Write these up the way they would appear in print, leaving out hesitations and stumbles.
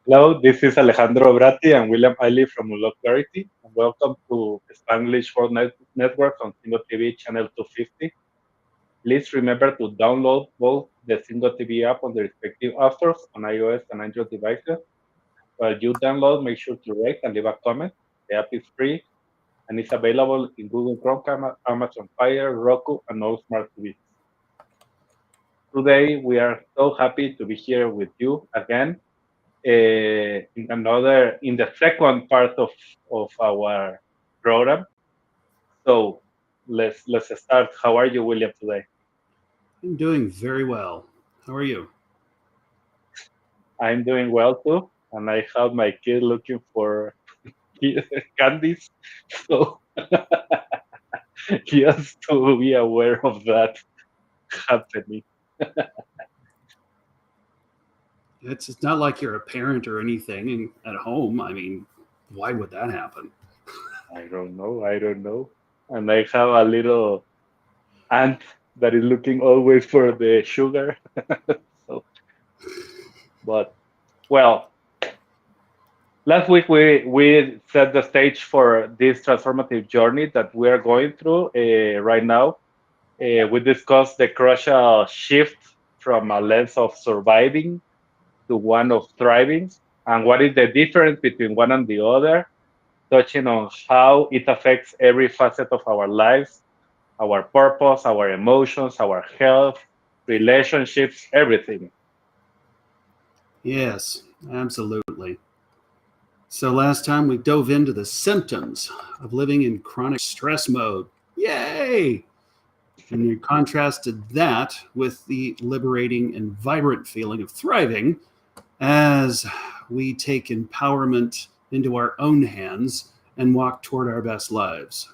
Hello, this is Alejandro Bratti and William Isley from Bratti, and welcome to Spanglish for Network on Singo TV channel 250. Please remember to download both the Singo TV app on the respective app stores on iOS and Android devices. While you download, make sure to rate and leave a comment. The app is free and is available in Google Chrome, Amazon Fire, Roku, and all smart TVs. Today, we are so happy to be here with you again in the second part of our program. So let's start. How are you, William, today? I'm doing very well. How are you? I'm doing well too, and I have my kid looking for candies, so just to be aware of that happening. It's not like you're a parent or anything at home. I mean, why would that happen? I don't know. And I have a little aunt that is looking always for the sugar. So, but well, last week we set the stage for this transformative journey that we are going through right now. We discussed the crucial shift from a lens of surviving to one of thriving, and what is the difference between one and the other, touching on how it affects every facet of our lives, our purpose, our emotions, our health, relationships, everything. Yes, absolutely. So last time we dove into the symptoms of living in chronic stress mode. Yay! And you contrasted that with the liberating and vibrant feeling of thriving as we take empowerment into our own hands and walk toward our best lives.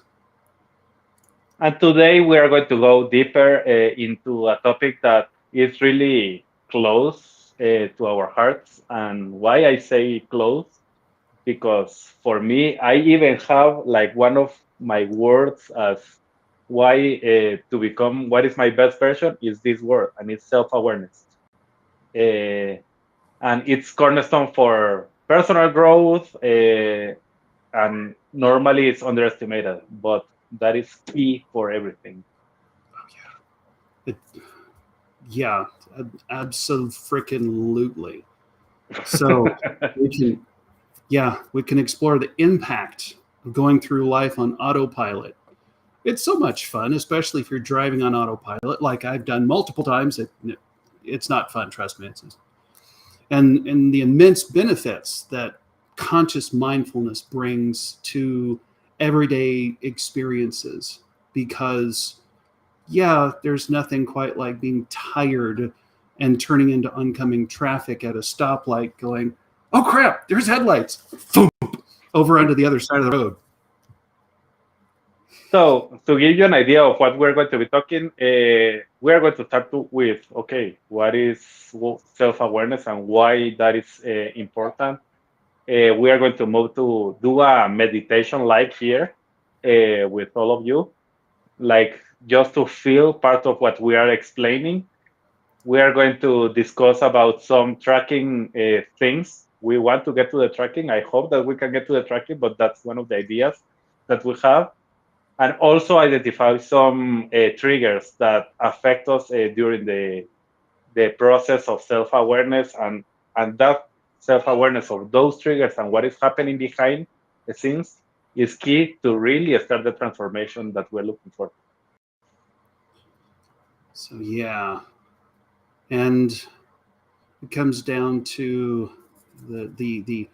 And today we are going to go deeper into a topic that is really close to our hearts. And why I say close, because for me, I even have like one of my words as why to become what is my best version is this word, and it's self-awareness. Uh, and it's cornerstone for personal growth, and normally it's underestimated, but that is key for everything. It, yeah, absolutely. So we can, we can explore the impact of going through life on autopilot. It's so much fun, especially if you're driving on autopilot, like I've done multiple times. It's not fun, trust me. And the immense benefits that conscious mindfulness brings to everyday experiences, because there's nothing quite like being tired and turning into oncoming traffic at a stoplight going, oh crap, there's headlights. Boom, over onto the other side of the road. So, to give you an idea of what we're going to be talking, we are going to start with okay, what is self awareness and why that is important. We are going to move to do a meditation live here with all of you, like just to feel part of what we are explaining. We are going to discuss about some tracking things. We want to get to the tracking. I hope that we can get to the tracking, but that's one of the ideas that we have, and also identify some triggers that affect us during the process of self-awareness, and that self-awareness of those triggers and what is happening behind the scenes is key to really start the transformation that we're looking for. So and it comes down to the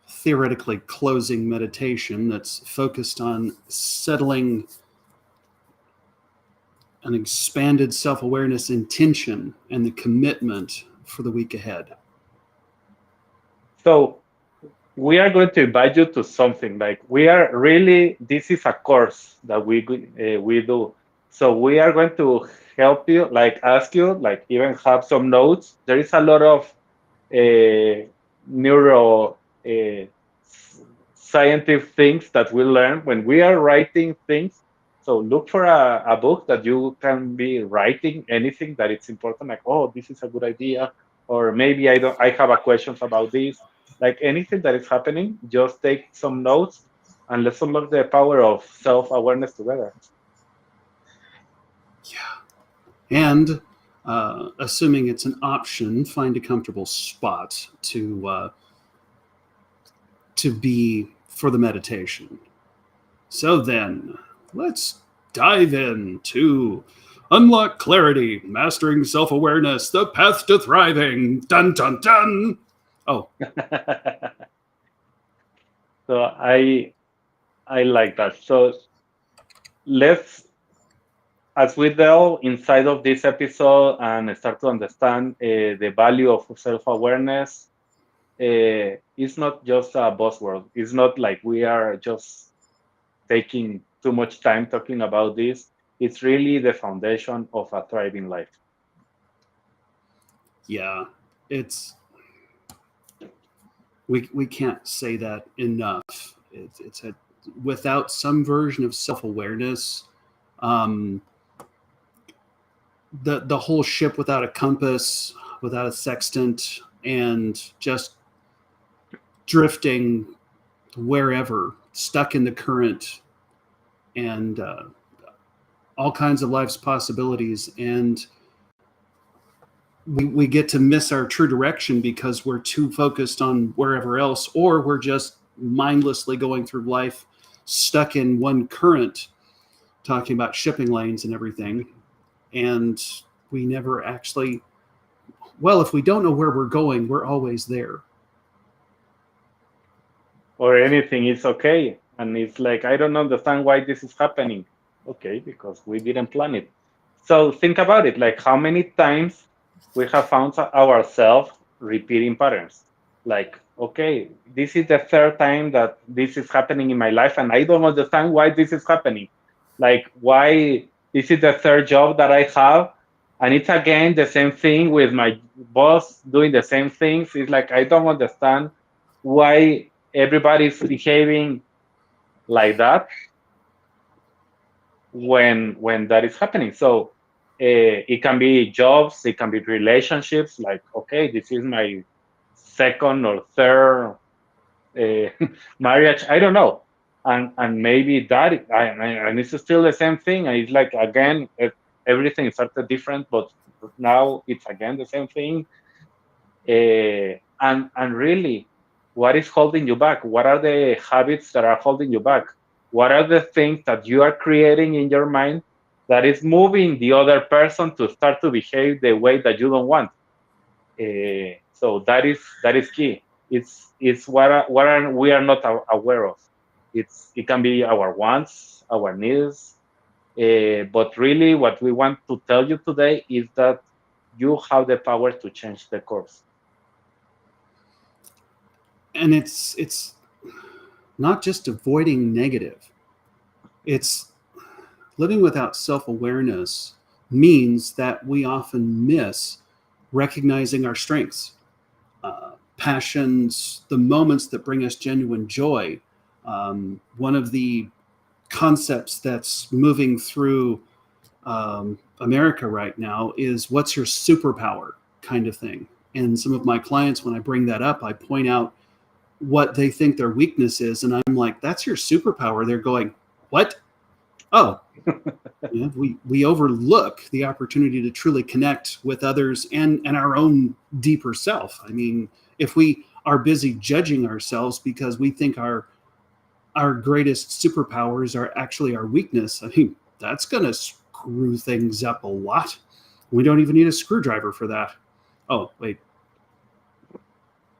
theoretically closing meditation that's focused on settling an expanded self-awareness intention and the commitment for the week ahead. So we are going to invite you to something like we are really, this is a course that we do. So we are going to help you, like ask you, like even have some notes. There is a lot of neuro scientific things that we learn when we are writing things. So look for a book that you can be writing anything that it's important, like, oh, this is a good idea. or maybe I have a questions about this. Like anything that is happening, just take some notes and let's unlock the power of self-awareness together. And assuming it's an option, find a comfortable spot to be for the meditation. So then, let's dive into Unlock Clarity, Mastering Self-Awareness, The Path to Thriving. Dun, dun, dun. Oh. So I like that. So let's, as we delve inside of this episode and start to understand the value of self-awareness, it's not just a buzzword. It's not like we are just taking too much time talking about this. It's really the foundation of a thriving life. Yeah, it's we can't say that enough. It's a without some version of self-awareness, the whole ship without a compass, without a sextant, and just drifting wherever, stuck in the current, and all kinds of life's possibilities. And we get to miss our true direction because we're too focused on wherever else, or we're just mindlessly going through life stuck in one current, talking about shipping lanes and everything. And we never actually, well, if we don't know where we're going, we're always there. Or anything is okay. And it's like, I don't understand why this is happening. Okay, because we didn't plan it. So think about it, like how many times we have found ourselves repeating patterns. Like, okay, this is the third time that this is happening in my life, and I don't understand why this is happening. Like, why this is the third job that I have, and it's again the same thing with my boss doing the same things. It's like I don't understand why everybody's behaving like that when that is happening. So it can be jobs, it can be relationships. Like, okay, this is my second or third marriage. I don't know, and maybe that and it's still the same thing. And it's like again, everything started different, but now it's again the same thing. And really, what is holding you back? What are the habits that are holding you back? What are the things that you are creating in your mind that is moving the other person to start to behave the way that you don't want? So that is key. It's what we are not aware of. It can be our wants, our needs, but really what we want to tell you today is that you have the power to change the course. And it's not just avoiding negative. It's living without self-awareness means that we often miss recognizing our strengths, passions, the moments that bring us genuine joy. One of the concepts that's moving through America right now is what's your superpower kind of thing. And some of my clients, when I bring that up, I point out what they think their weakness is. And I'm like, that's your superpower. They're going, what? Oh, yeah, we overlook the opportunity to truly connect with others and our own deeper self. I mean, if we are busy judging ourselves because we think our greatest superpowers are actually our weakness, I mean, that's going to screw things up a lot. We don't even need a screwdriver for that. Oh, wait.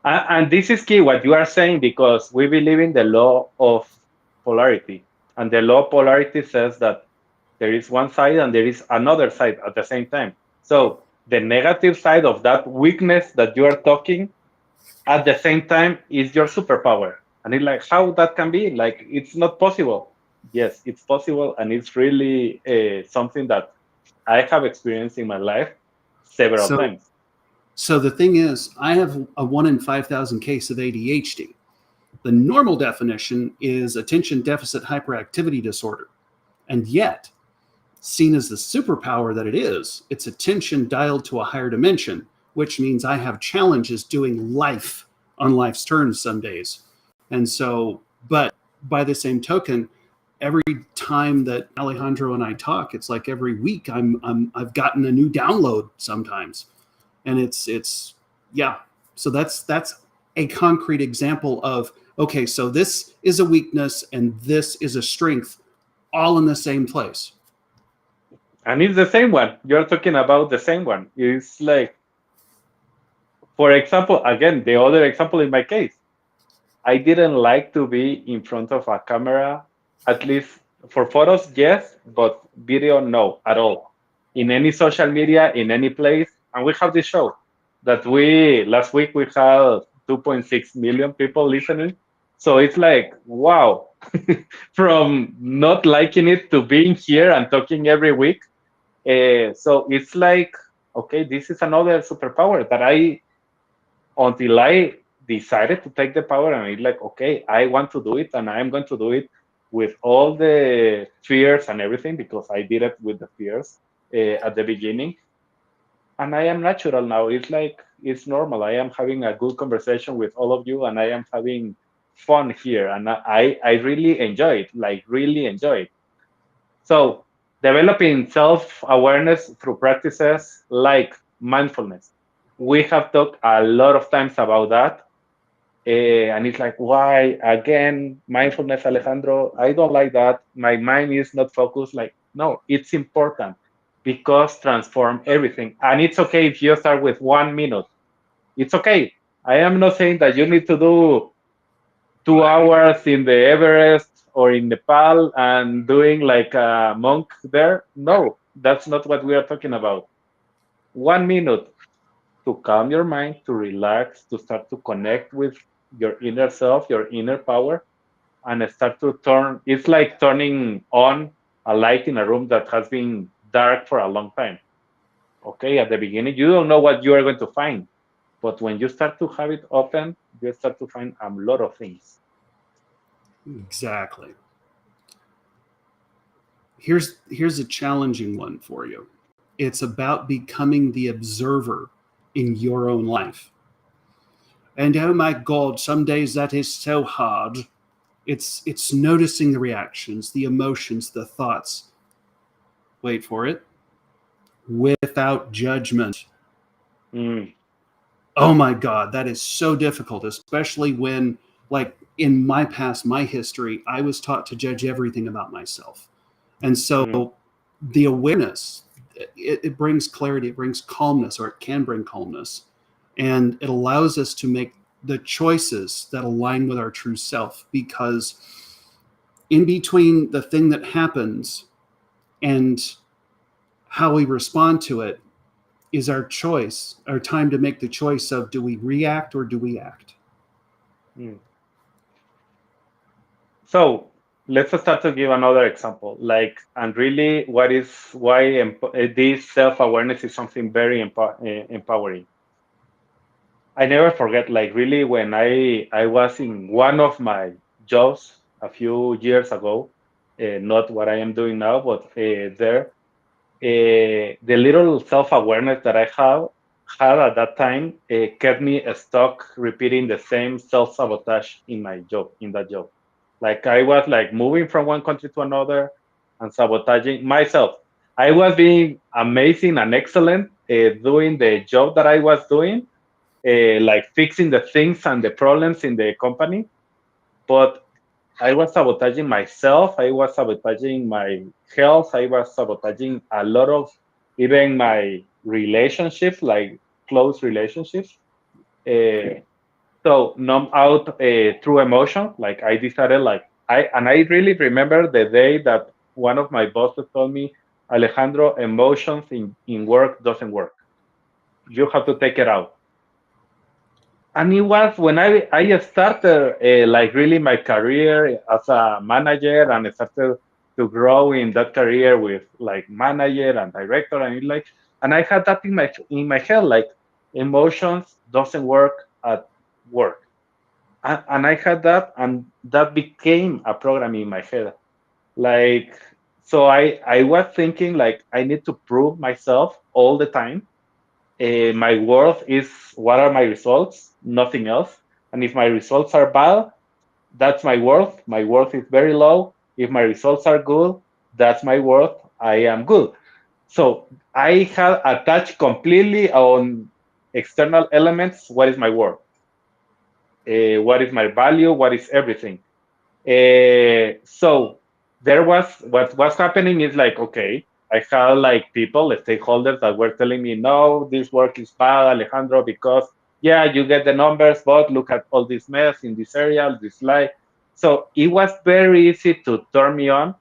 And this is key what you are saying, because we believe in the law of polarity. And the law of polarity says that there is one side and there is another side at the same time. So the negative side of that weakness that you are talking at the same time is your superpower. And it's like, how that can be? Like, it's not possible. Yes, it's possible. And it's really something that I have experienced in my life several So, times. so the thing is, I have a 1 in 5,000 case of ADHD. The normal definition is attention deficit hyperactivity disorder. And yet, seen as the superpower that it is, it's attention dialed to a higher dimension, which means I have challenges doing life on life's terms some days. And so, but by the same token, every time that Alejandro and I talk, it's like every week I've gotten a new download sometimes. And it's yeah. So that's a concrete example of, okay, so this is a weakness and this is a strength all in the same place. And it's the same one. You're talking about the same one. It's like, for example, again, the other example in my case, I didn't like to be in front of a camera, at least for photos, yes, but video, no, at all. In any social media, in any place. And we have this show that last week we had 2.6 million people listening. So it's like, wow, from not liking it to being here and talking every week. So it's like, okay, this is another superpower that until I decided to take the power, and it's like, okay, I want to do it, and I'm going to do it with all the fears and everything, because I did it with the fears at the beginning. And I am natural now. It's like, it's normal. I am having a good conversation with all of you, and I am having fun here. And I really enjoy it, like really enjoy it. So developing self-awareness through practices like mindfulness. We have talked a lot of times about that. And it's like, why again, mindfulness, Alejandro? I don't like that. My mind is not focused. Like, no, it's important because transform everything. And it's okay if you start with 1 minute. It's okay. I am not saying that you need to do 2 hours in the Everest or in Nepal and doing like a monk there. No, that's not what we are talking about. 1 minute to calm your mind, to relax, to start to connect with your inner self, your inner power, and start to turn. It's like turning on a light in a room that has been dark for a long time. Okay, at the beginning, you don't know what you are going to find. But when you start to have it open, you start to find a lot of things. Exactly. Here's a challenging one for you. It's about becoming the observer in your own life. And oh my God, some days that is so hard. It's noticing the reactions, the emotions, the thoughts. Wait for it. Without judgment. Mm, Oh my God, that is so difficult, especially when, like in my past, my history, I was taught to judge everything about myself. And mm, so the awareness, it brings clarity, it brings calmness, or it can bring calmness. And it allows us to make the choices that align with our true self, because in between the thing that happens and how we respond to it is our choice, our time to make the choice of, do we react or do we act? mm. So let's start to give another example. Like, and really, this self-awareness is something very empowering. I never forget, like really, when I was in one of my jobs a few years ago, not what I am doing now, but there, the little self-awareness that I have had at that time kept me stuck repeating the same self-sabotage in that job. Like I was like moving from one country to another and sabotaging myself. I was being amazing and excellent doing the job that I was doing, like fixing the things and the problems in the company. But I was sabotaging myself. I was sabotaging my health. I was sabotaging a lot of even my relationships, like close relationships. Uh, so numb out through emotion. Like I decided, like I really remember the day that one of my bosses told me, Alejandro, emotions in work doesn't work. You have to take it out. And it was when I started like really my career as a manager, and I started to grow in that career with like manager and director, and and I had that in my head, like emotions doesn't work at work. And I had that, and that became a program in my head. Like, so I was thinking like I need to prove myself all the time, My worth is what are my results, nothing else. And if my results are bad, that's my worth. My worth is very low. If my results are good, that's my worth. I am good. So I have attached completely on external elements. What is my worth? What is my value? What is everything? So there was what was happening is like, okay, I had like people, stakeholders that were telling me, no, this work is bad, Alejandro, because yeah, you get the numbers, but look at all this mess in this area, this lie. So it was very easy to turn me on.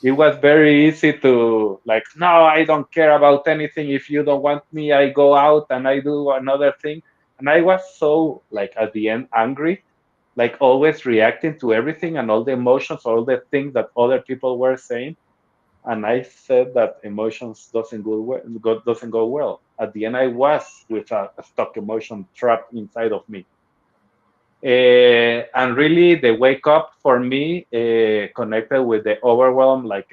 It was very easy to like, no, I don't care about anything. If you don't want me, I go out and I do another thing. And I was so like at the end angry, like always reacting to everything and all the emotions, all the things that other people were saying. And I said that emotions doesn't go well. At the end, I was with a stuck emotion trapped inside of me. And really, the wake up for me connected with the overwhelm, like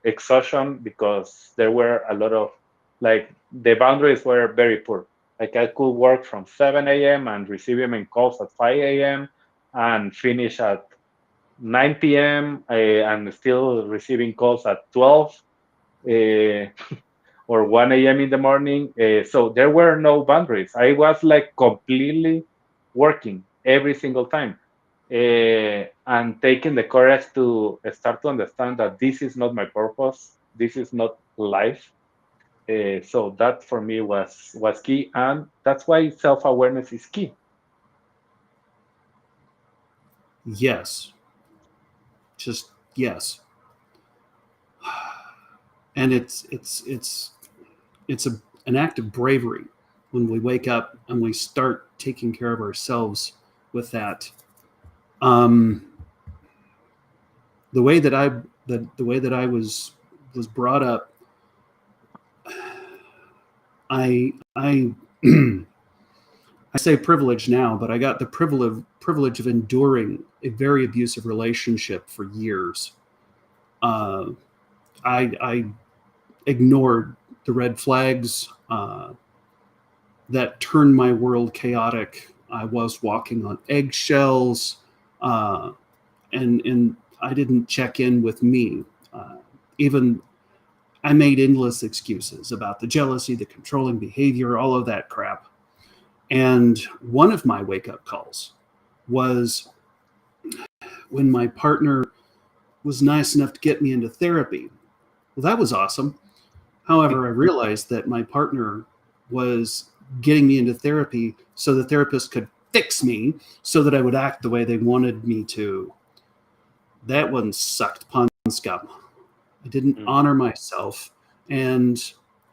exhaustion, because there were a lot of like the boundaries were very poor. Like I could work from 7 a.m. and receive in calls at 5 a.m. and finish at 9 p.m. And still receiving calls at 12 uh, or 1 a.m. in the morning. So there were no boundaries. I was like completely working every single time and taking the courage to start to understand that this is not my purpose. This is not life. So that for me was key, and that's why self awareness is key. Yes, just yes. And it's an act of bravery when we wake up and we start taking care of ourselves with that. Um, the way that the way that I was brought up, I I say privilege now, but I got the privilege of enduring a very abusive relationship for years. Uh, I ignored the red flags that turned my world chaotic. I was walking on eggshells, uh, and I didn't check in with me. Even I made endless excuses about the jealousy, the controlling behavior, all of that crap. And one of my wake up calls was when my partner was nice enough to get me into therapy. Well, that was awesome. However, I realized that my partner was getting me into therapy so the therapist could fix me so that I would act the way they wanted me to. That one sucked pun scum. I didn't Mm. honor myself, and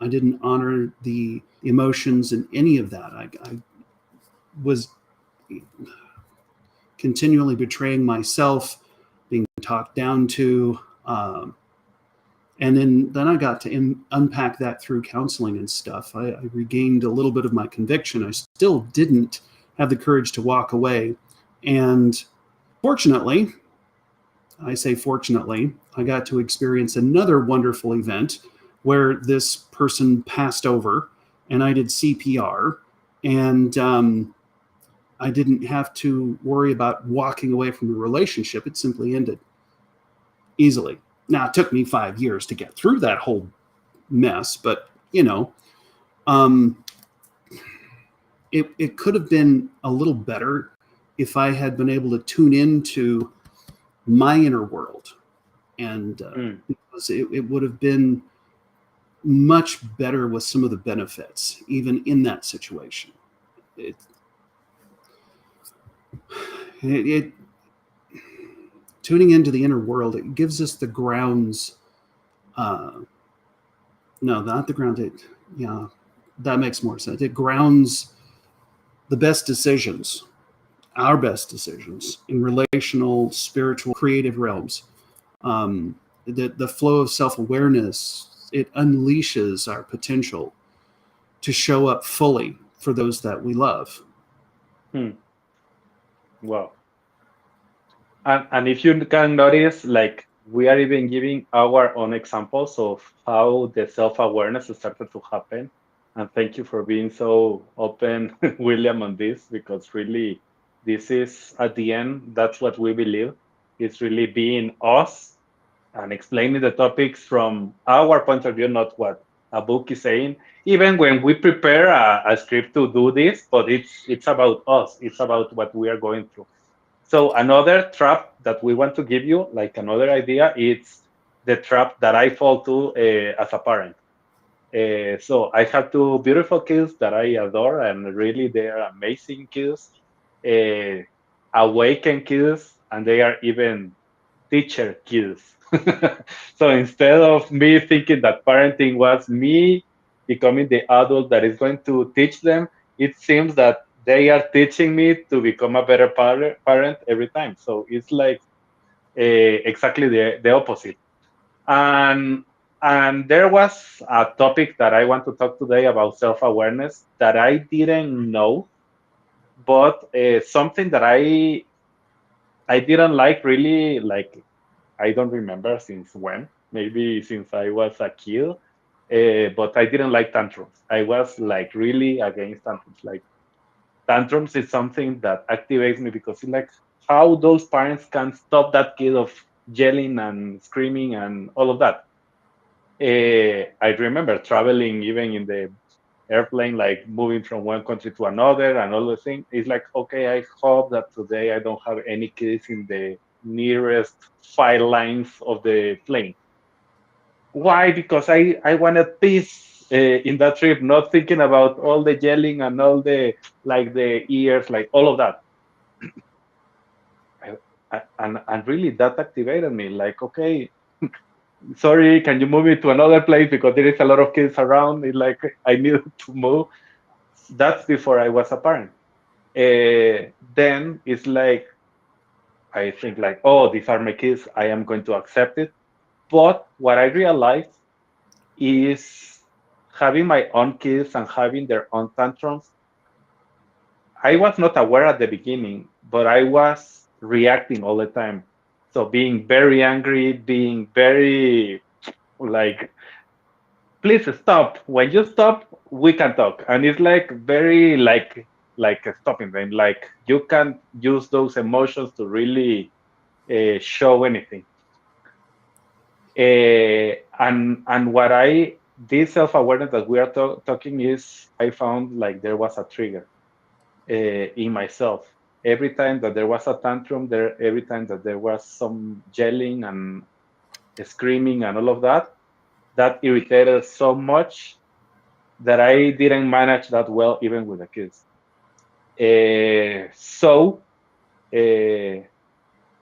I didn't honor the emotions and any of that. I was continually betraying myself, being talked down to. And then I got to unpack that through counseling and stuff. I regained a little bit of my conviction. I still didn't have the courage to walk away. And fortunately, I say fortunately, I got to experience another wonderful event where this person passed over and I did CPR. And I didn't have to worry about walking away from the relationship. It simply ended easily. Now, it took me 5 years to get through that whole mess, but um, it could have been a little better if I had been able to tune into my inner world, and Mm. because it would have been much better with some of the benefits, even in that situation. It, it tuning into the inner world, it gives us the grounds. Uh, no, not the ground. Yeah, that makes more sense. It grounds the best decisions, our best decisions in relational, spiritual, creative realms. Um, the flow of self awareness, it unleashes our potential to show up fully for those that we love. Mm. Wow. And if you can notice, like we are even giving our own examples of how the self awareness started to happen. And thank you for being so open, William, on this, because really, this is at the end, that's what we believe. It's really being us and explaining the topics from our point of view, not what a book is saying. Even when we prepare a script to do this, but it's about us. It's about what we are going through. So another trap that we want to give you, like another idea, it's the trap that I fall to as a parent. So I have two beautiful kids that I adore, and really they are amazing kids, uh, awakened kids, and they are even teacher kids. So instead of me thinking that parenting was me becoming the adult that is going to teach them, it seems that they are teaching me to become a better parent every time. So it's like exactly the opposite. And and there was a topic that I want to talk today about self-awareness that I didn't know, but something that I didn't like really, like I don't remember since when, maybe since I was a kid, but I didn't like tantrums. I was like really against tantrums. Like tantrums is something that activates me because it's like how those parents can stop that kid of yelling and screaming and all of that. I remember traveling even in the airplane, like moving from one country to another and all the thing. It's like, okay, I hope that today I don't have any kids in the nearest file lines of the plane. Why? Because I wanted peace in that trip, not thinking about all the yelling and all the like the ears, like all of that. I, and really that activated me. Like, okay, sorry, can you move me to another place because there is a lot of kids around? It's like I need to move. That's before I was a parent. Then it's like I think like, oh, these are my kids. I am going to accept it. But what I realized is having my own kids and having their own tantrums. I was not aware at the beginning, but I was reacting all the time. So being very angry, being very like, please stop. When you stop, we can talk. And it's like very like stopping them. Like you can't use those emotions to really show anything. And what I this self awareness that we are talking is I found like there was a trigger in myself. Every time that there was a tantrum, every time that there was some yelling and screaming and all of that, that irritated so much that I didn't manage that well even with the kids. So uh,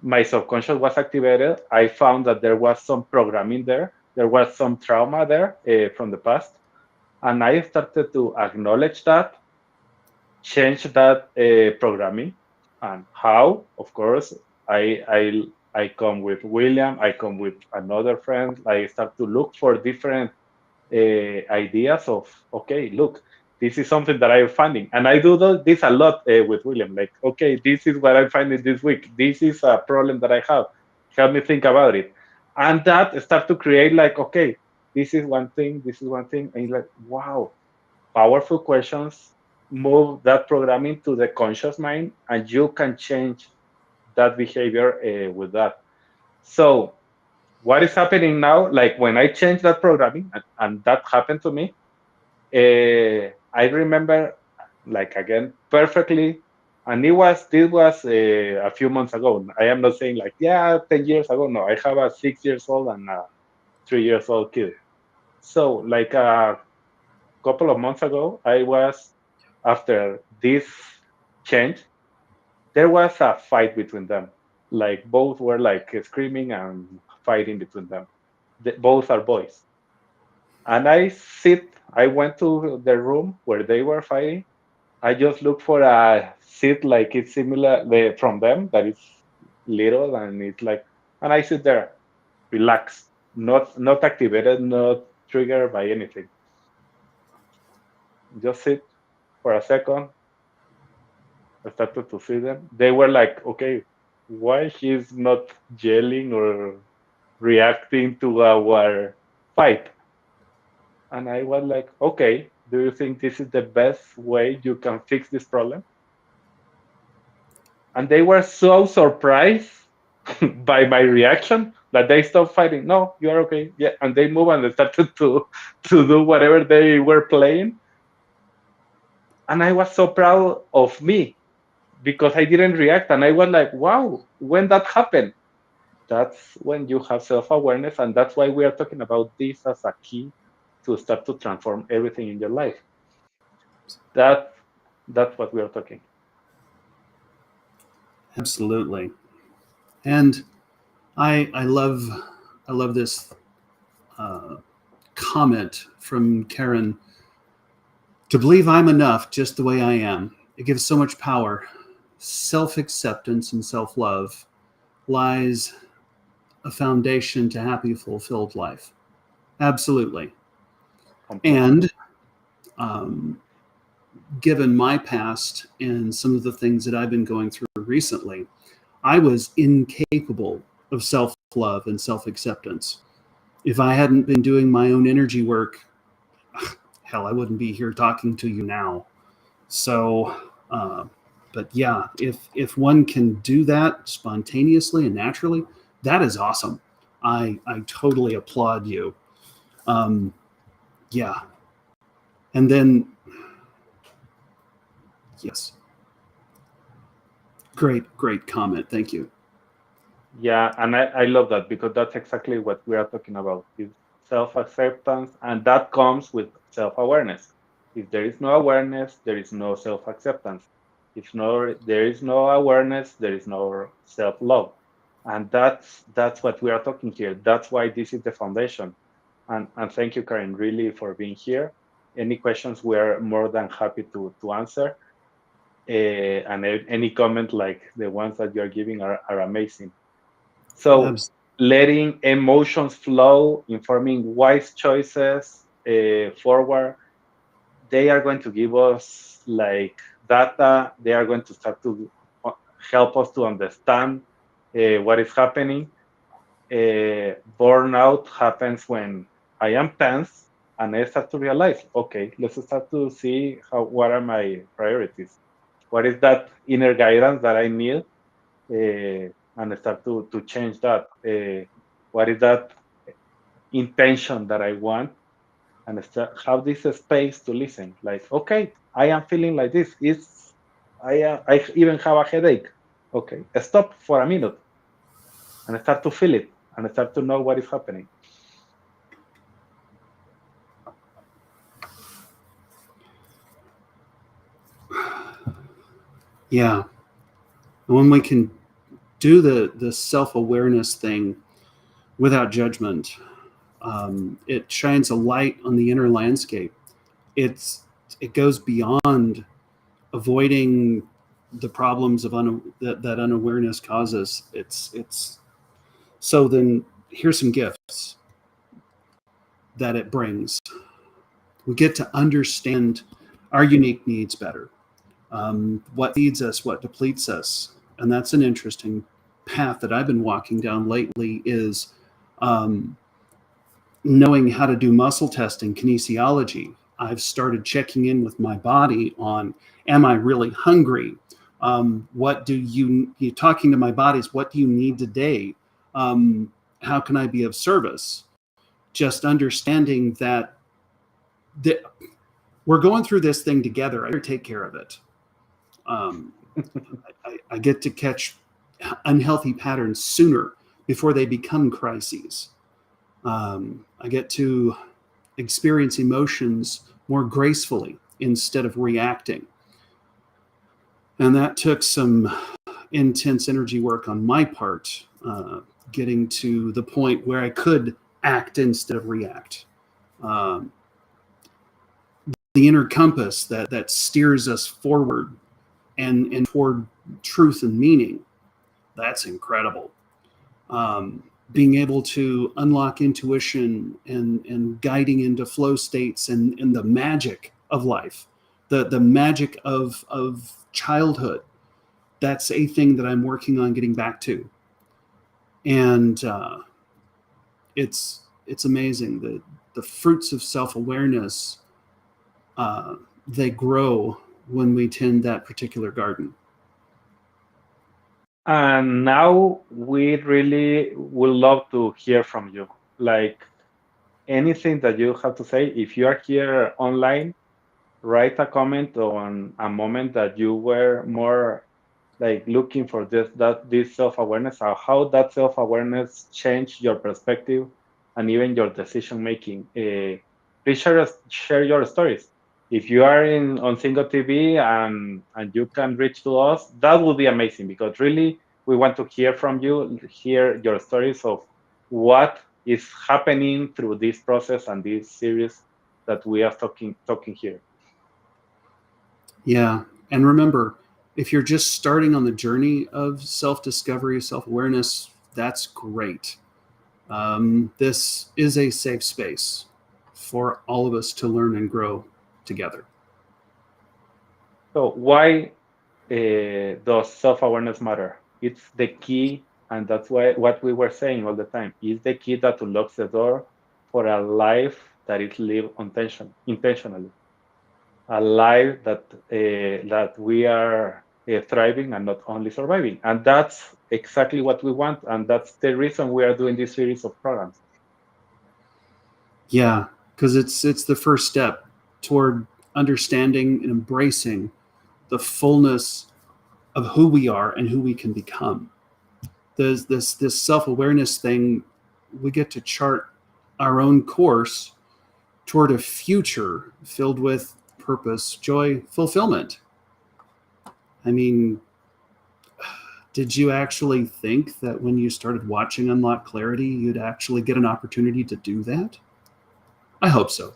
my subconscious was activated. I found that there was some programming there. There was some trauma there from the past. And I started to acknowledge that, change that programming. And how? Of course, I come with William, I come with another friend. I start to look for different ideas of, okay, look, this is something that I'm finding. And I do this a lot with William. Like, okay, this is what I'm finding this week. This is a problem that I have. Help me think about it. And that start to create like, okay, this is one thing, this is one thing. And you're like, wow, powerful questions move that programming to the conscious mind, and you can change that behavior with that. So what is happening now, like when I change that programming, and that happened to me, I remember like again perfectly, and this was a few months ago. I am not saying like, yeah, 10 years ago. No, I have a 6 years old and a 3 years old kid. So like a couple of months ago, I was, after this change, there was a fight between them. Like both were like screaming and fighting between them. Both are boys. And I went to the room where they were fighting. I just look for a seat like it's similar from them, that is little, and it's like, and I sit there, relaxed, not activated, not triggered by anything. Just sit for a second. I started to see them. They were like, okay, why he's not yelling or reacting to our fight? And I was like, okay. Do you think this is the best way you can fix this problem? And they were so surprised by my reaction that they stopped fighting. No, you are okay. Yeah, and they move and they started to do whatever they were playing. And I was so proud of me because I didn't react, and I was like, "Wow, when that happened." That's when you have self-awareness, and that's why we are talking about this as a key to start to transform everything in your life. That that's what we are talking. Absolutely. And I love this uh, comment from Karen. To believe I'm enough just the way I am, it gives so much power. Self-acceptance and self-love lies a foundation to happy, fulfilled life. Absolutely. Completely. And um, given my past and some of the things that I've been going through recently, I was incapable of self love and self acceptance. If I hadn't been doing my own energy work, hell, I wouldn't be here talking to you now. So, uh, but yeah, if one can do that spontaneously and naturally, that is awesome. I totally applaud you. Um, yeah, and then yes, great comment. Thank you. Yeah, and I love that because that's exactly what we are talking about is self-acceptance, and that comes with self-awareness. If there is no awareness, there is no self-acceptance. If no, there is no awareness, there is no self-love. And that's what we are talking here. That's why this is the foundation. And thank you, Karen, really for being here. Any questions, we're more than happy to answer. And any comment like the ones that you're giving are amazing. So Abs- letting emotions flow, informing wise choices forward, they are going to give us like data. They are going to start to uh, help us to understand what is happening. Burnout happens when I am tense and I start to realize, okay, let's start to see what are my priorities. What is that inner guidance that I need and start to change that. What is that intention that I want? And start, have this space to listen. Like, okay, I am feeling like this. It's I even have a headache. Okay, stop for a minute and start to feel it and start to know what is happening. yeah, when we can do the self awareness thing without judgment, it shines a light on the inner landscape. It's it goes beyond avoiding the problems of that unawareness causes. It's so then here's some gifts that it brings. We get to understand our unique needs better. What feeds us, what depletes us, and that's an interesting path that I've been walking down lately. Is um, knowing how to do muscle testing, kinesiology. I've started checking in with my body on, am I really hungry? What do you talking to my bodies? What do you need today? How can I be of service? Just understanding that we're going through this thing together. I better take care of it. Um, I get to catch unhealthy patterns sooner before they become crises. I get to experience emotions more gracefully instead of reacting. And that took some intense energy work on my part, getting to the point where I could act instead of react. Um, the inner compass that steers us forward and toward truth and meaning, that's incredible. Being able to unlock intuition and guiding into flow states and the magic of life, the magic of childhood. That's a thing that I'm working on getting back to, and it's amazing the fruits of self awareness they grow when we tend that particular garden. And now we really would love to hear from you. Like anything that you have to say, if you are here online, write a comment on a moment that you were more like looking for this self-awareness, or how that self-awareness changed your perspective and even your decision making. Please share your stories. If you are in on single TV and you can reach to us, that would be amazing, because really we want to hear from you, hear your stories of what is happening through this process and this series that we are talking here. Yeah. And remember, if you're just starting on the journey of self discovery, self awareness, that's great. This is a safe space for all of us to learn and grow together. So why does self-awareness matter? It's the key, and that's why what we were saying all the time is the key that unlocks the door for a life that is lived intentionally, a life that we are thriving and not only surviving. And that's exactly what we want, and that's the reason we are doing this series of programs. Yeah, because it's the first step toward understanding and embracing the fullness of who we are and who we can become. There's this self-awareness thing, we get to chart our own course toward a future filled with purpose, joy, fulfillment. I mean, did you actually think that when you started watching Unlock Clarity, you'd actually get an opportunity to do that? I hope so.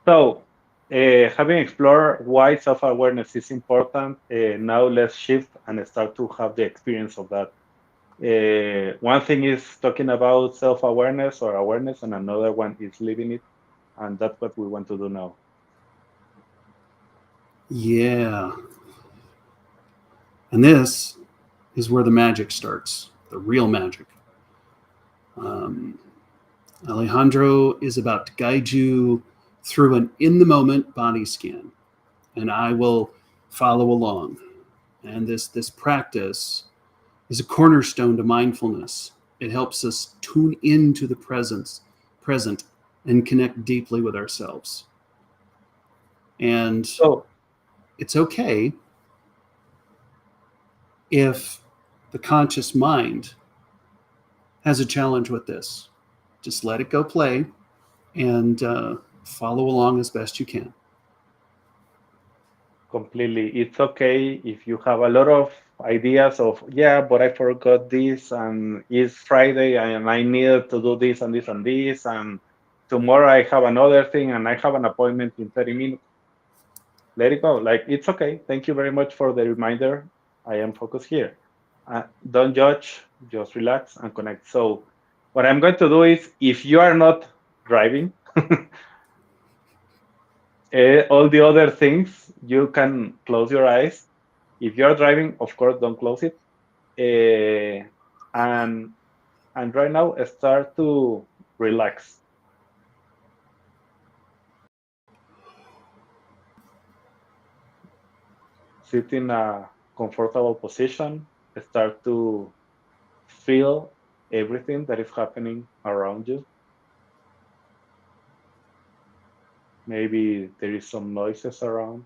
So, having explored why self-awareness is important, now let's shift and start to have the experience of that. One thing is talking about self-awareness or awareness, and another one is living it, and that's what we want to do now. Yeah. And this is where the magic starts, the real magic. Um, Alejandro is about to guide you through an in the moment body scan, and I will follow along. And this practice is a cornerstone to mindfulness. It helps us tune into the present, and connect deeply with ourselves. And So, it's okay if the conscious mind has a challenge with this. Just let it go play and follow along as best you can. completely, it's okay if you have a lot of ideas of, yeah, but I forgot this, and it's Friday, and I need to do this and this and this, and tomorrow I have another thing, and I have an appointment in 30 minutes. Let it go. Like, it's okay. Thank you very much for the reminder. I am focused here. Don't judge, just relax and connect. So, what I'm going to do is, if you are not driving, all the other things, you can close your eyes. If you're driving, of course, don't close it. Uh, and and right now, start to relax. Sit in a comfortable position. Start to feel everything that is happening around you. Maybe there is some noises around.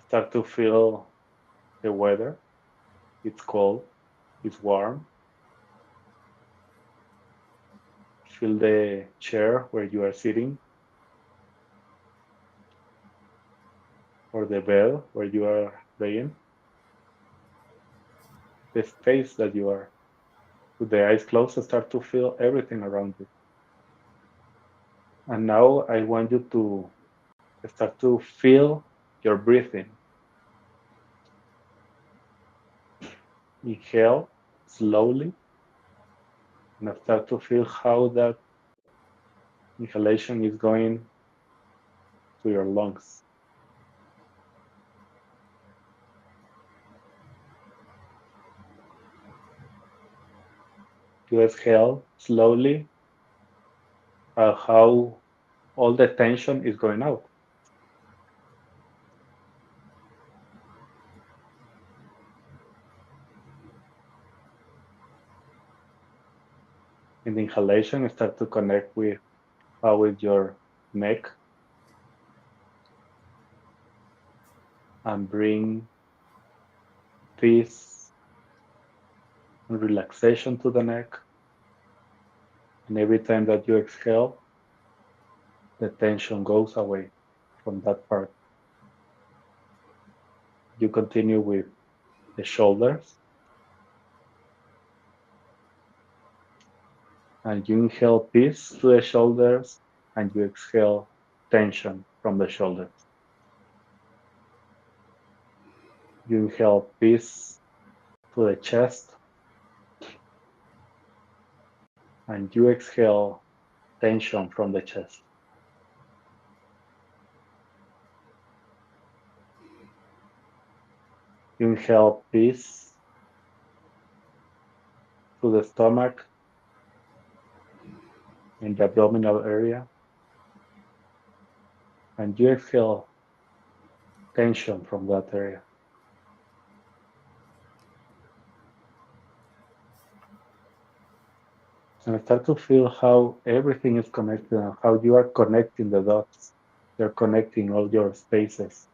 Start to feel the weather. It's cold, it's warm. Feel the chair where you are sitting, or the bed where you are laying, the space that you are. With the eyes closed, start to feel everything around you. And now I want you to start to feel your breathing. Inhale slowly, and start to feel how that inhalation is going to your lungs. you exhale slowly, how all the tension is going out. In the inhalation, start to connect with how is your neck and bring peace and relaxation to the neck. And every time that you exhale, the tension goes away from that part. You continue with the shoulders and you inhale peace to the shoulders and you exhale tension from the shoulders. You inhale peace to the chest and you exhale tension from the chest. You inhale peace to the stomach in the abdominal area and you exhale tension from that area. And start to feel how everything is connected and how you are connecting the dots. You're connecting all your spaces.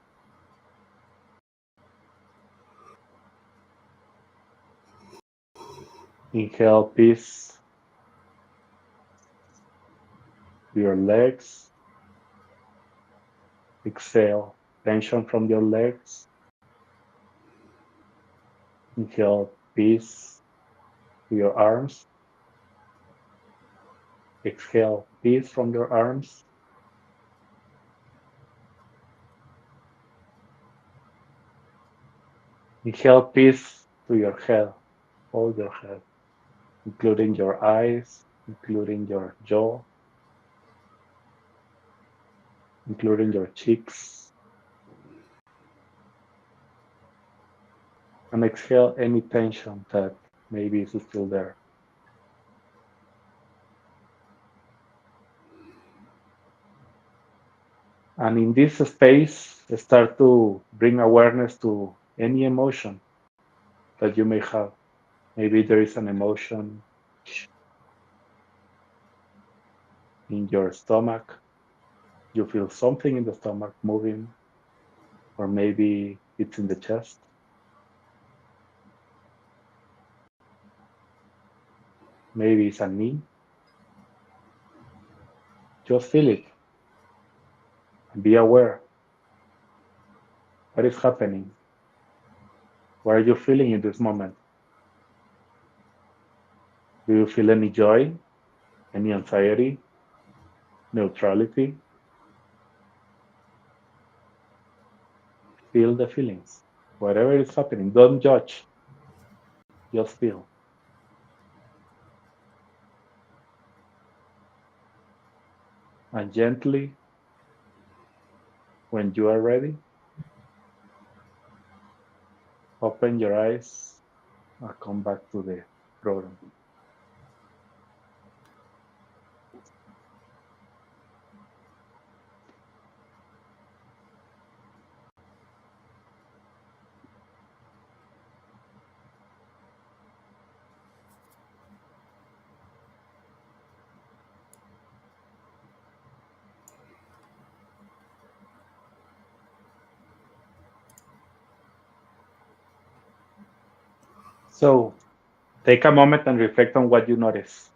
Inhale peace to your legs. Exhale tension from your legs. Inhale peace to your arms. Exhale peace from your arms. Inhale peace to your head, all your head, including your eyes, including your jaw, including your cheeks. And exhale any tension that maybe is still there. And in this space, start to bring awareness to any emotion that you may have. Maybe there is an emotion in your stomach. You feel something in the stomach moving, or maybe it's in the chest. Maybe it's a knee. Just feel it and be aware. What is happening? What are you feeling in this moment? Do you feel any joy, any anxiety, neutrality? Feel the feelings. Whatever is happening, don't judge, just feel. And gently, when you are ready, open your eyes and come back to the program. So take a moment and reflect on what you notice.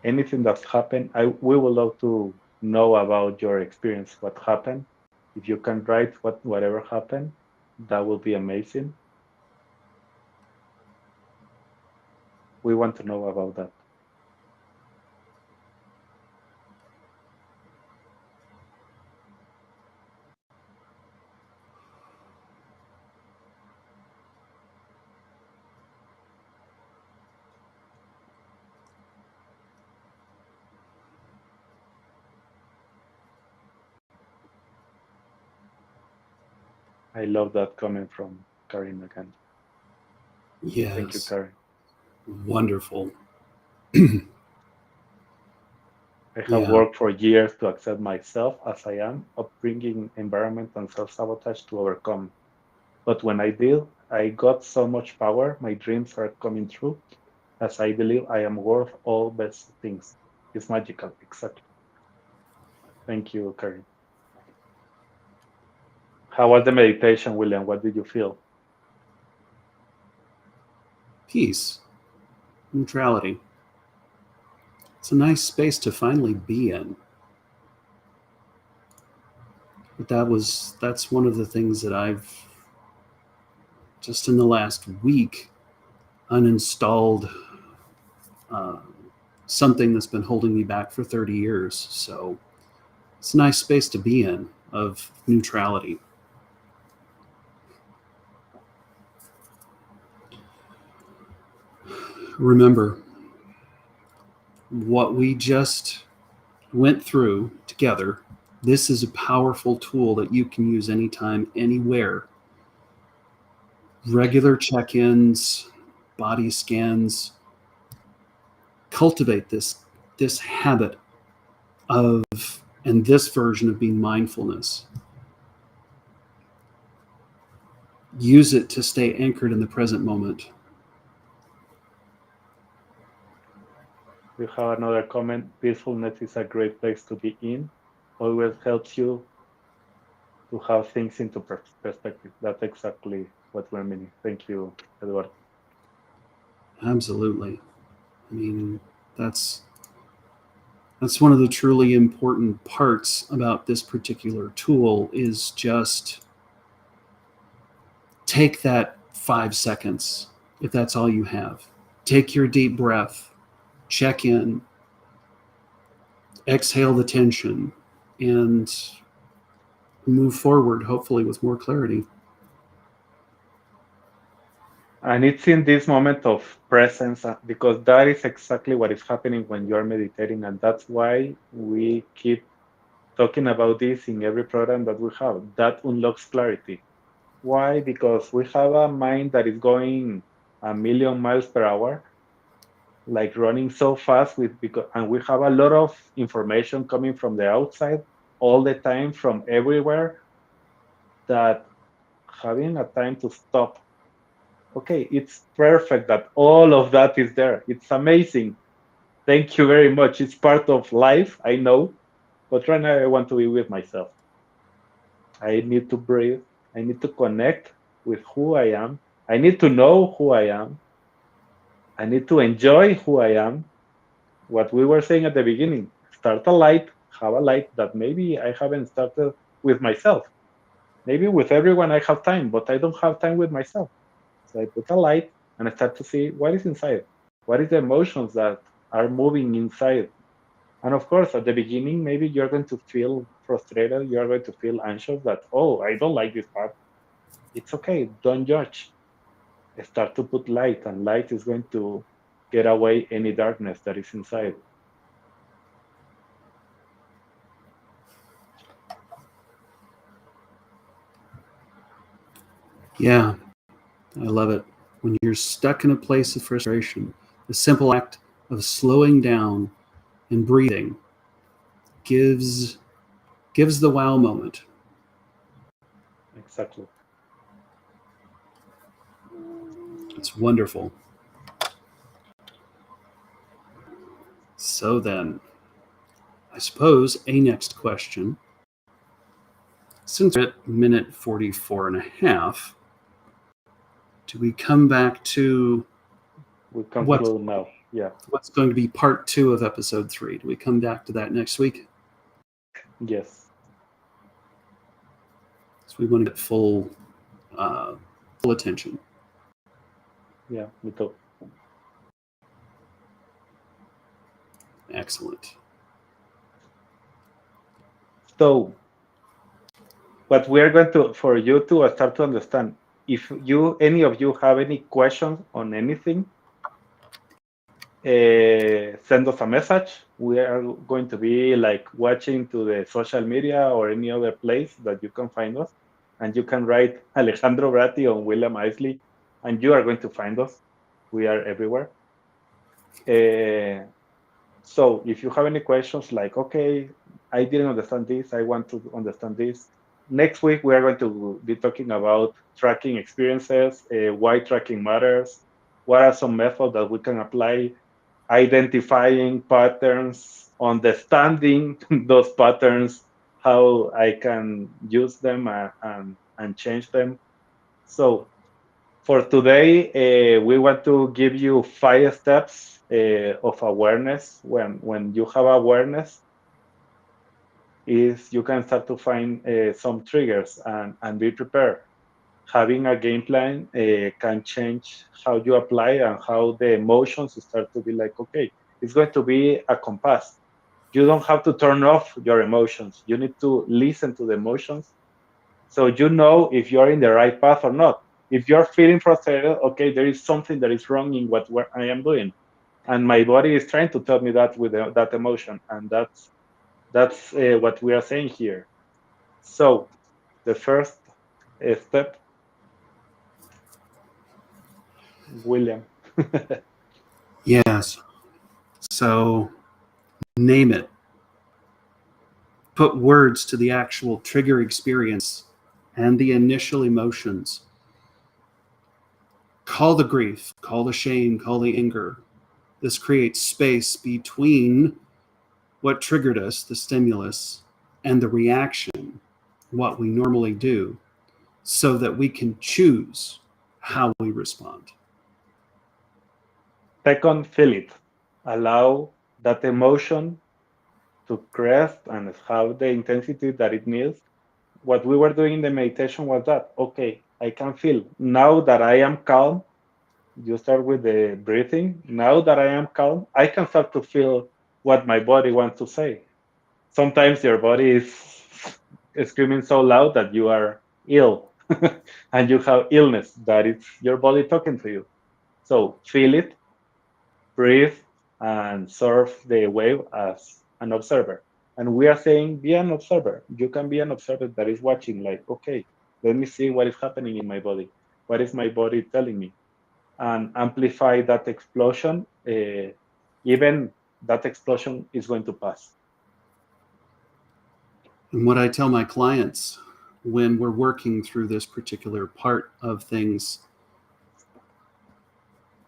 Anything that's happened, we would love to know about your experience, what happened. If you can write whatever happened, that will be amazing. We want to know about that. I love that coming from Karin again. Thank you, Yes. Karen. Wonderful. I have Yeah. worked for years to accept myself as I am, upbringing, environment, and self-sabotage to overcome. But when I did, I got so much power. My dreams are coming true, as I believe I am worth all best things. It's magical, exactly. Thank you, Karen. How was the meditation, William? What did you feel? Peace. Neutrality. It's a nice space to finally be in. But that's one of the things that I've just in the last week uninstalled uh, something that's been holding me back for 30 years. So it's a nice space to be in of neutrality. Remember, what we just went through together, this is a powerful tool that you can use anytime, anywhere. Regular check ins, body scans, cultivate this habit of and this version of being mindfulness. Use it to stay anchored in the present moment. We have another comment. Peacefulness is a great place to be in. Always helps you to have things into perspective. That's exactly what we're meaning. Thank you, Eduardo. Absolutely. I mean, that's that's one of the truly important parts about this particular tool is just take that 5 seconds if that's all you have. Take your deep breath, check in, exhale the tension, and move forward, hopefully, with more clarity. And it's in this moment of presence because that is exactly what is happening when you're meditating. And that's why we keep talking about this in every program that we have. That unlocks clarity. Why? Because we have a mind that is going a million miles per hour, like running so fast and we have a lot of information coming from the outside all the time from everywhere that having a time to stop. Okay, it's perfect that all of that is there. It's amazing. Thank you very much. It's part of life, I know, but right now I want to be with myself. I need to breathe. I need to connect with who I am. I need to know who I am. I need to enjoy who I am. What we were saying at the beginning, start a light, have a light that maybe I haven't started with myself. Maybe with everyone I have time, but I don't have time with myself. So I put a light and I start to see what is inside. What is the emotions that are moving inside? And of course, at the beginning, maybe you're going to feel frustrated. You're going to feel anxious that, oh, I don't like this part. It's okay. Don't judge. Start to put light, and light is going to get away any darkness that is inside. Yeah, I love it. When you're stuck in a place of frustration, the simple act of slowing down and breathing gives gives the wow moment. Exactly. It's wonderful. So then, I suppose a next question. Since we're at minute 44 and a half, do we come back to We what conclude now. Yeah. what's going to be part 2 of episode 3? Do we come back to that next week? Yes. So we want to get full attention. Yeah. Me too. Excellent. So, what we are going to for you to start to understand. If you any of you have any questions on anything, send us a message. We are going to be like watching to the social media or any other place that you can find us, and you can write Alejandro Bratti or William Isley. and you are going to find us. We are everywhere. So if you have any questions like, okay, I didn't understand this, I want to understand this. Next week, we are going to be talking about tracking experiences, why tracking matters, what are some methods that we can apply, identifying patterns, understanding those patterns, how I can use them and change them. So for today, we want to give you 5 steps of awareness. When you have awareness, is you can start to find some triggers and be prepared. Having a game plan can change how you apply and how the emotions start to be like, okay, it's going to be a compass. You don't have to turn off your emotions. You need to listen to the emotions so you know if you're in the right path or not. If you're feeling frustrated, okay, there is something that is wrong in what I am doing, and my body is trying to tell me that with that emotion, and that's what we are saying here. So the first step, William. Yes. So name it. Put words to the actual trigger experience and the initial emotions. Call the grief, call the shame, call the anger. This creates space between what triggered us, the stimulus, and the reaction, what we normally do, so that we can choose how we respond. Second, feel it. Allow that emotion to crest and have the intensity that it needs. What we were doing in the meditation was that, okay, I can feel now that I am calm. You start with the breathing. Now that I am calm, I can start to feel what my body wants to say. Sometimes your body is screaming so loud that you are ill and you have illness, that it's your body talking to you. So feel it, breathe, and surf the wave as an observer. And we are saying, be an observer. You can be an observer that is watching, like, okay, let me see what is happening in my body. What is my body telling me? And amplify that explosion. Even that explosion is going to pass. And what I tell my clients when we're working through this particular part of things,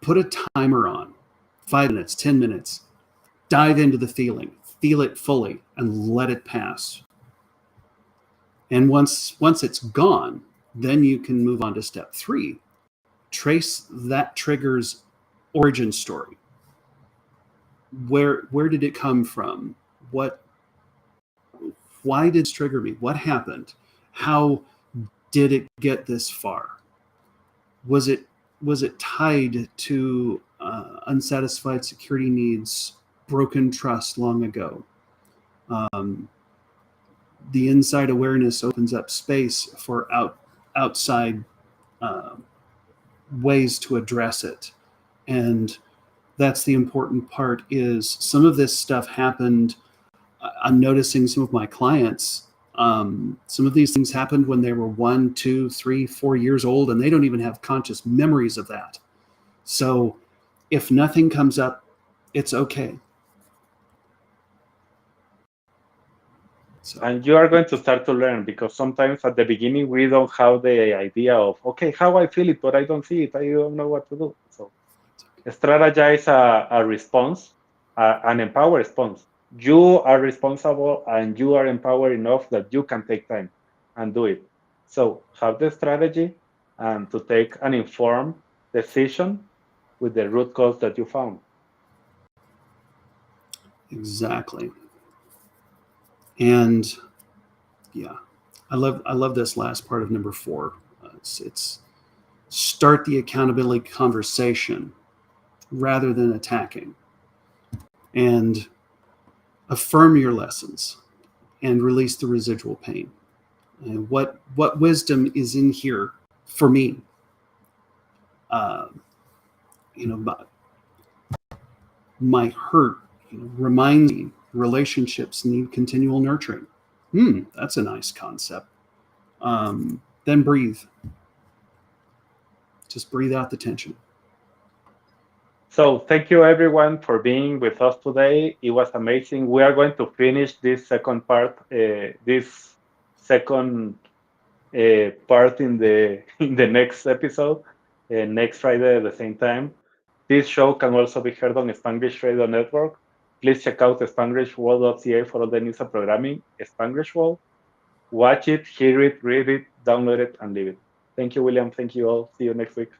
put a timer on 5 minutes, 10 minutes, dive into the feeling, feel it fully, and let it pass. And once it's gone, then you can move on to step 3. Trace that trigger's origin story. Where did it come from? Why did it trigger me? What happened? How did it get this far? Was it tied to unsatisfied security needs, broken trust long ago? Um, the inside awareness opens up space for outside uh, ways to address it, and that's the important part. Is some of this stuff happened. I'm noticing some of my clients. Some of these things happened when they were 1, 2, 3, 4 years old, and they don't even have conscious memories of that. So, if nothing comes up, it's okay. So, And you are going to start to learn, because sometimes at the beginning we don't have the idea of, okay, how I feel it, but I don't see it. I don't know what to do. So strategize a response, an empower response. You are responsible and you are empowered enough that you can take time and do it. So have the strategy and to take an informed decision with the root cause that you found. exactly. And yeah, I love this last part of number 4. It's start the accountability conversation rather than attacking, and affirm your lessons and release the residual pain. And what wisdom is in here for me? Uh, my hurt reminds me relationships need continual nurturing. That's a nice concept. Then breathe. Just breathe out the tension. So thank you everyone for being with us today. It was amazing. We are going to finish this second part, this second part in the in the next episode, next Friday at the same time. This show can also be heard on Spanglish Radio Network. Please check out spanglishworld.ca for all the news and programming. Spanglish World. Watch it, hear it, read it, download it, and leave it. Thank you, William. Thank you all. See you next week.